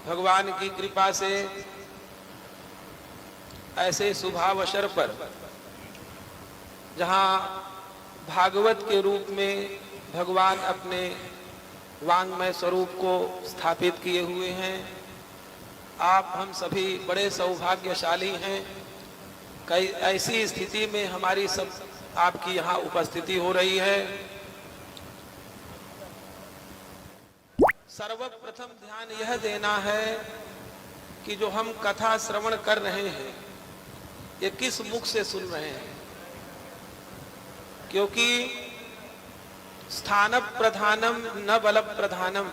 भगवान की कृपा से ऐसे शुभावसर पर जहाँ भागवत के रूप में भगवान अपने वांग्मय स्वरूप को स्थापित किए हुए हैं, आप हम सभी बड़े सौभाग्यशाली हैं। कई ऐसी स्थिति में हमारी सब आपकी यहाँ उपस्थिति हो रही है। सर्वप्रथम ध्यान यह देना है कि जो हम कथा श्रवण कर रहे हैं ये किस मुख से सुन रहे हैं, क्योंकि स्थान प्रधानम न बल प्रधानम,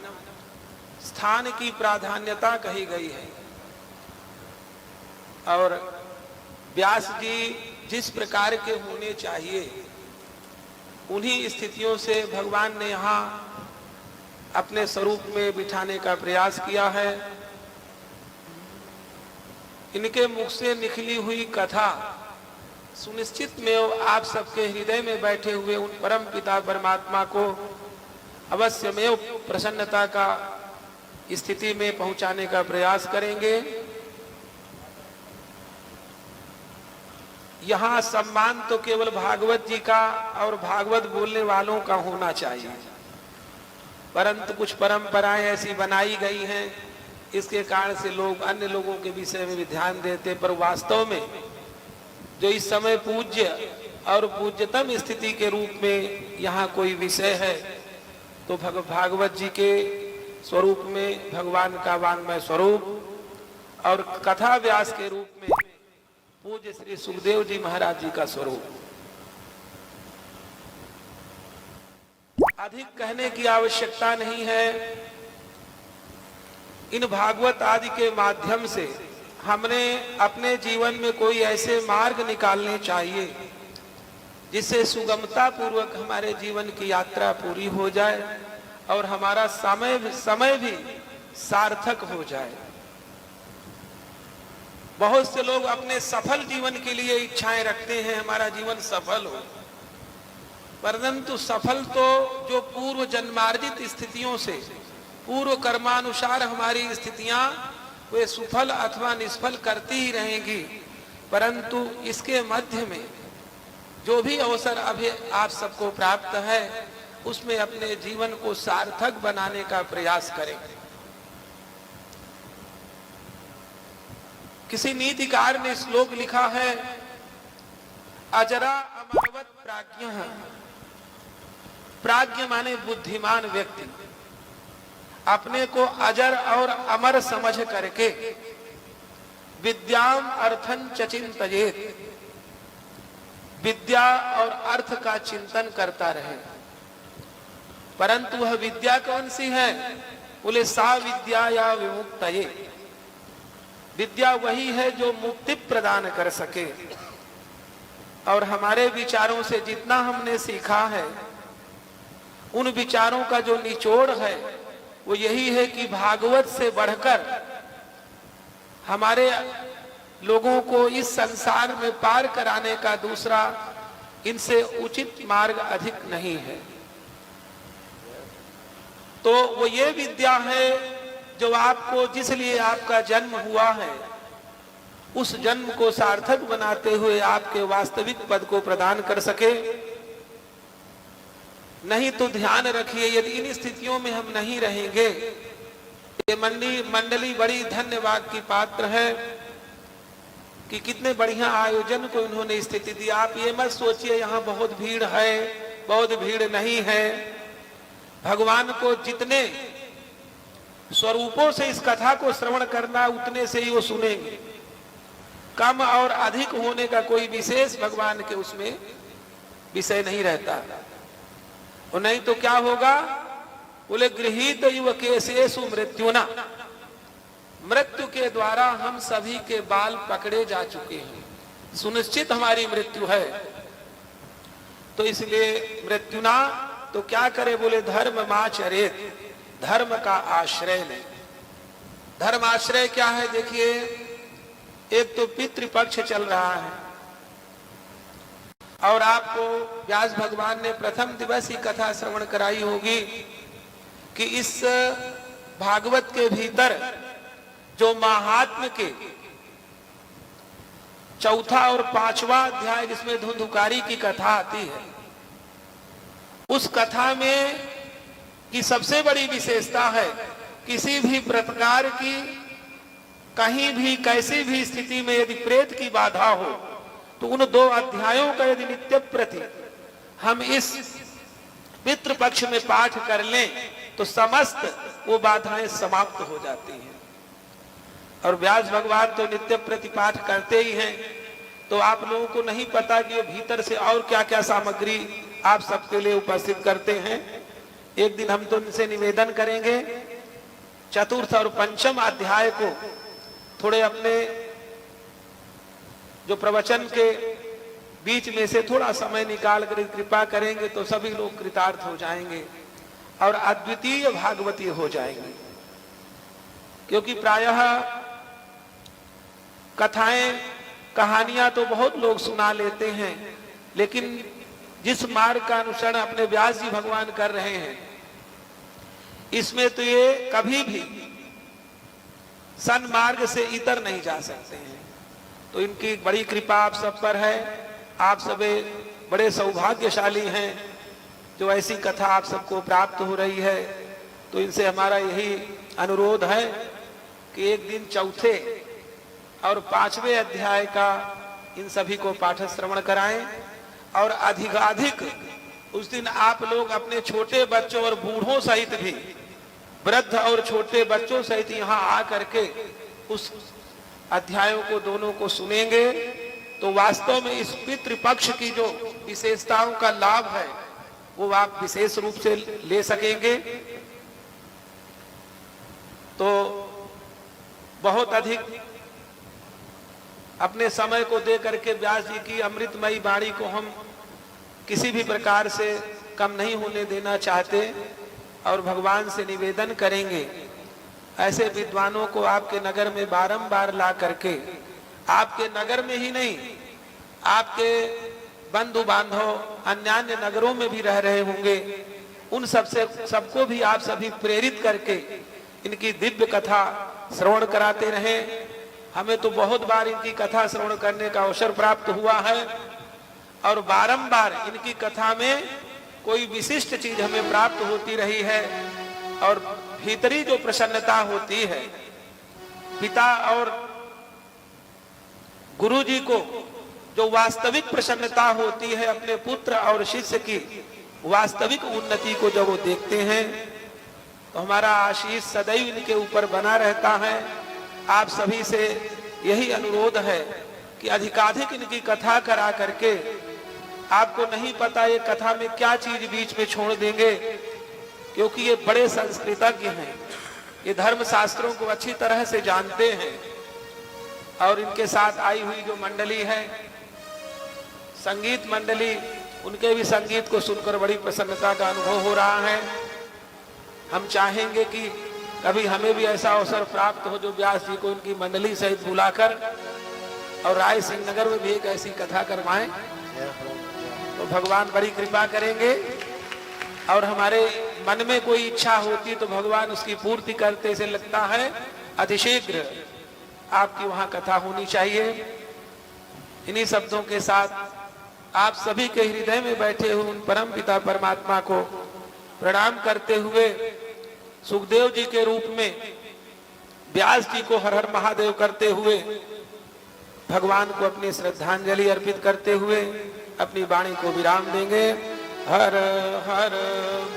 स्थान की प्राधान्यता कही गई है। और व्यास जी जिस प्रकार के होने चाहिए उन्हीं स्थितियों से भगवान ने यहाँ अपने स्वरूप में बिठाने का प्रयास किया है। इनके मुख से निकली हुई कथा सुनिश्चित में आप सबके हृदय में बैठे हुए उन परम पिता परमात्मा को अवश्य में प्रसन्नता का स्थिति में पहुंचाने का प्रयास करेंगे। यहाँ सम्मान तो केवल भागवत जी का और भागवत बोलने वालों का होना चाहिए, परंतु कुछ परंपराएं ऐसी बनाई गई हैं, इसके कारण से लोग अन्य लोगों के विषय में भी ध्यान देते, पर वास्तव में जो इस समय पूज्य और पूज्यतम स्थिति के रूप में यहाँ कोई विषय है तो भागवत जी के स्वरूप में भगवान का वांग्मय स्वरूप और कथा व्यास के रूप में पूज्य श्री सुखदेव जी महाराज जी का स्वरूप। अधिक कहने की आवश्यकता नहीं है। इन भागवत आदि के माध्यम से हमने अपने जीवन में कोई ऐसे मार्ग निकालने चाहिए जिससे सुगमता पूर्वक हमारे जीवन की यात्रा पूरी हो जाए और हमारा समय भी सार्थक हो जाए। बहुत से लोग अपने सफल जीवन के लिए इच्छाएं रखते हैं, हमारा जीवन सफल हो, परंतु सफल तो जो पूर्व जन्मार्जित स्थितियों से पूर्व कर्मानुसार हमारी स्थितियां वे सुफल अथवा निष्फल करती ही रहेंगी, परंतु इसके मध्य में जो भी अवसर अभी आप सबको प्राप्त है उसमें अपने जीवन को सार्थक बनाने का प्रयास करें। किसी नीतिकार ने श्लोक लिखा है, अजरा अमरवत प्राज्ञ। प्राज्ञ माने बुद्धिमान व्यक्ति, अपने को अजर और अमर समझ करके विद्याम अर्थं च चिंतयेत्, विद्या और अर्थ का चिंतन करता रहे। परंतु वह विद्या कौन सी है? बोले सा विद्या या विमुक्तये, विद्या वही है जो मुक्ति प्रदान कर सके। और हमारे विचारों से जितना हमने सीखा है उन विचारों का जो निचोड़ है वो यही है कि भागवत से बढ़कर हमारे लोगों को इस संसार में पार कराने का दूसरा इनसे उचित मार्ग अधिक नहीं है। तो वो ये विद्या है जो आपको, जिस लिए आपका जन्म हुआ है, उस जन्म को सार्थक बनाते हुए आपके वास्तविक पद को प्रदान कर सके। नहीं तो ध्यान रखिए, यदि इन स्थितियों में हम नहीं रहेंगे, ये मंडली बड़ी धन्यवाद की पात्र है कि कितने बढ़िया आयोजन को इन्होंने स्थिति दी। आप ये मत सोचिए यहाँ बहुत भीड़ है, बहुत भीड़ नहीं है। भगवान को जितने स्वरूपों से इस कथा को श्रवण करना उतने से ही वो सुनेंगे। कम और अधिक होने का कोई विशेष भगवान के उसमें विषय नहीं रहता। और नहीं तो क्या होगा? बोले गृहीत युवकेशेषु मृत्युना, मृत्यु के द्वारा हम सभी के बाल पकड़े जा चुके हैं, सुनिश्चित हमारी मृत्यु है। तो इसलिए मृत्युना तो क्या करे? बोले धर्म माचरेत, धर्म का आश्रय ले। धर्म आश्रय क्या है? देखिए, एक तो पितृपक्ष चल रहा है और आपको व्यास भगवान ने प्रथम दिवस ही कथा श्रवण कराई होगी कि इस भागवत के भीतर जो महात्म के चौथा और पांचवा अध्याय जिसमें धुंधुकारी की कथा आती है, उस कथा में की सबसे बड़ी विशेषता है किसी भी प्रकार की कहीं भी कैसी भी स्थिति में यदि प्रेत की बाधा हो तो उन 2 अध्यायों का यदि नित्य प्रति हम इस पितृपक्ष में पाठ कर लें तो समस्त वो बाधाएं समाप्त हो जाती हैं। और व्यास भगवान तो नित्य प्रति पाठ करते ही हैं, तो आप लोगों को नहीं पता कि वो भीतर से और क्या क्या सामग्री आप सबके लिए उपस्थित करते हैं। एक दिन हम तो इनसे निवेदन करेंगे चतुर्थ और पंचम अध्याय को थोड़े अपने जो प्रवचन के बीच में से थोड़ा समय निकाल कर कृपा करेंगे तो सभी लोग कृतार्थ हो जाएंगे और अद्वितीय भागवती हो जाएंगे। क्योंकि प्रायः कथाएं कहानियां तो बहुत लोग सुना लेते हैं, लेकिन जिस मार्ग का अनुसरण अपने व्यास जी भगवान कर रहे हैं इसमें तो ये कभी भी सन्मार्ग से इतर नहीं जा सकते हैं। तो इनकी बड़ी कृपा आप सब पर है। आप सब बड़े सौभाग्यशाली हैं जो ऐसी कथा आप सबको प्राप्त हो रही है। तो इनसे हमारा यही अनुरोध है कि एक दिन चौथे और पांचवें अध्याय का इन सभी को पाठ श्रवण कराएं और अधिकाधिक उस दिन आप लोग अपने छोटे बच्चों और बूढ़ों सहित भी, वृद्ध और छोटे बच्चों सहित यहाँ आ करके उस अध्यायों को दोनों को सुनेंगे तो वास्तव में इस पितृपक्ष की जो विशेषताओं का लाभ है वो आप विशेष रूप से ले सकेंगे। तो बहुत अधिक अपने समय को दे करके व्यास जी की अमृतमयी वाणी को हम किसी भी प्रकार से कम नहीं होने देना चाहते और भगवान से निवेदन करेंगे ऐसे विद्वानों को आपके नगर में बारंबार ला करके, आपके नगर में ही नहीं आपके बंधु बांधव अन्य नगरों में भी रह रहे होंगे, उन सबको भी आप सभी प्रेरित करके इनकी दिव्य कथा श्रवण कराते रहें। हमें तो बहुत बार इनकी कथा श्रवण करने का अवसर प्राप्त हुआ है और बारंबार इनकी कथा में कोई विशिष्ट चीज हमें प्राप्त होती रही है और भीतरी जो प्रसन्नता होती है, पिता और गुरु जी को जो वास्तविक प्रसन्नता होती है अपने पुत्र और शिष्य की वास्तविक उन्नति को जब वो देखते हैं तो हमारा आशीष सदैव इनके ऊपर बना रहता है। आप सभी से यही अनुरोध है कि अधिकाधिक इनकी कथा करा करके, आपको नहीं पता ये कथा में क्या चीज बीच में छोड़ देंगे, क्योंकि ये बड़े संस्कृतज्ञ हैं, ये धर्म शास्त्रों को अच्छी तरह से जानते हैं। और इनके साथ आई हुई जो मंडली है, संगीत मंडली, उनके भी संगीत को सुनकर बड़ी प्रसन्नता का अनुभव हो रहा है। हम चाहेंगे कि कभी हमें भी ऐसा अवसर प्राप्त हो जो व्यास जी को इनकी मंडली सहित बुलाकर और राय सिंह नगर में भी एक ऐसी कथा करवाएं तो भगवान बड़ी कृपा करेंगे। और हमारे मन में कोई इच्छा होती तो भगवान उसकी पूर्ति करते, ऐसे लगता है अतिशीघ्र आपकी वहां कथा होनी चाहिए। इन्हीं शब्दों के साथ आप सभी के हृदय में बैठे हुए उन परम पिता परमात्मा को प्रणाम करते हुए, सुखदेव जी के रूप में व्यास जी को हर हर महादेव करते हुए, भगवान को अपनी श्रद्धांजलि अर्पित करते हुए अपनी वाणी को विराम देंगे। हर हर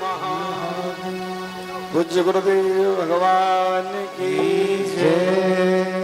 महादेव। पूज्य गुरुदेव भगवान की जय।